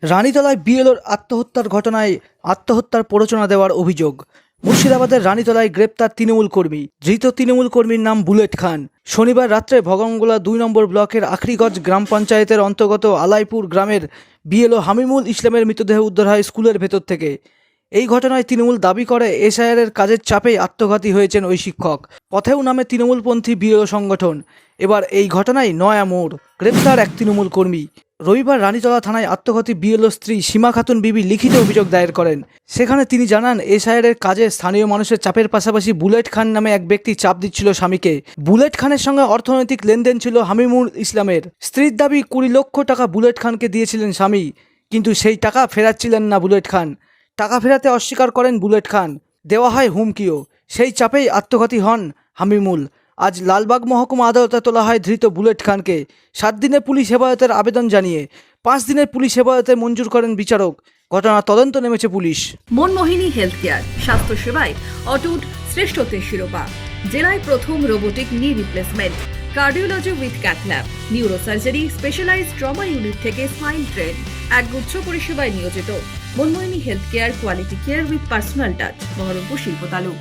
রানীতলায় বিএলওর আত্মহত্যার ঘটনায় আত্মহত্যার প্ররোচনা দেওয়ার অভিযোগ। মুর্শিদাবাদের রানীতলায় গ্রেপ্তার তৃণমূল কর্মী। ধৃত তৃণমূল কর্মীর নাম বুলেট খান। শনিবার রাত্রে ভগঙ্গোলা ২ নম্বর ব্লকের আখরিগঞ্জ গ্রাম পঞ্চায়েতের অন্তর্গত আলাইপুর গ্রামের বিএলও হামিমুল ইসলামের মৃতদেহ উদ্ধার হয় স্কুলের ভেতর থেকে। এই ঘটনায় তৃণমূল দাবি করে এসআইআরের কাজের চাপেই আত্মঘাতী হয়েছেন ওই শিক্ষক। পথেও নামে তৃণমূলপন্থী বিএলও সংগঠন। এবার এই ঘটনায় নয়া মোড়, গ্রেপ্তার এক তৃণমূল কর্মী। রবিবার রানীতলা থানায় আত্মঘাতী বিএলও স্ত্রী সীমা খাতুন বিবি লিখিত অভিযোগ দায়ের করেন। সেখানে তিনি জানান, এসআইআরের কাজে স্থানীয় মানুষের চাপের পাশাপাশি বুলেট খান নামে এক ব্যক্তি চাপ দিচ্ছিল স্বামীকে। বুলেট খানের সঙ্গে অর্থনৈতিক লেনদেন ছিল হামিমুল ইসলামের। স্ত্রীর দাবি ২০ লক্ষ টাকা বুলেট খানকে দিয়েছিলেন স্বামী, কিন্তু সেই টাকা ফেরাচ্ছিলেন না বুলেট খান। টাকা ফেরাতে অস্বীকার করেন বুলেট খান। দেওয়া হয় হুমকিও। সেই চাপেই আত্মঘাতী হন হামিমুল। আজ লালবাগ মহকুমা আদালতে তোলা হয় ধৃত বুলেট খানকে। ৭ দিনের পুলিশ হেফাজতের আবেদন জানিয়ে ৫ দিনের পুলিশ হেফাজতে মঞ্জুর করেন বিচারক। ঘটনা তদন্ত নেমেছে পুলিশ। মনমোহিনী হেলথ কেয়ার, স্বাস্থ্য সেবায় অটুট শ্রেষ্ঠত্বের শিরোপা। জেলায় প্রথম robotic knee replacement, cardiology with cath lab, neurosurgery, specialized trauma unit থেকে স্পাইন ট্রেন, একগুচ্ছ পরিষেবায় নিয়োজিত। Manmohini health care, quality care with personal touch, Baharampur শিল্প তালুক।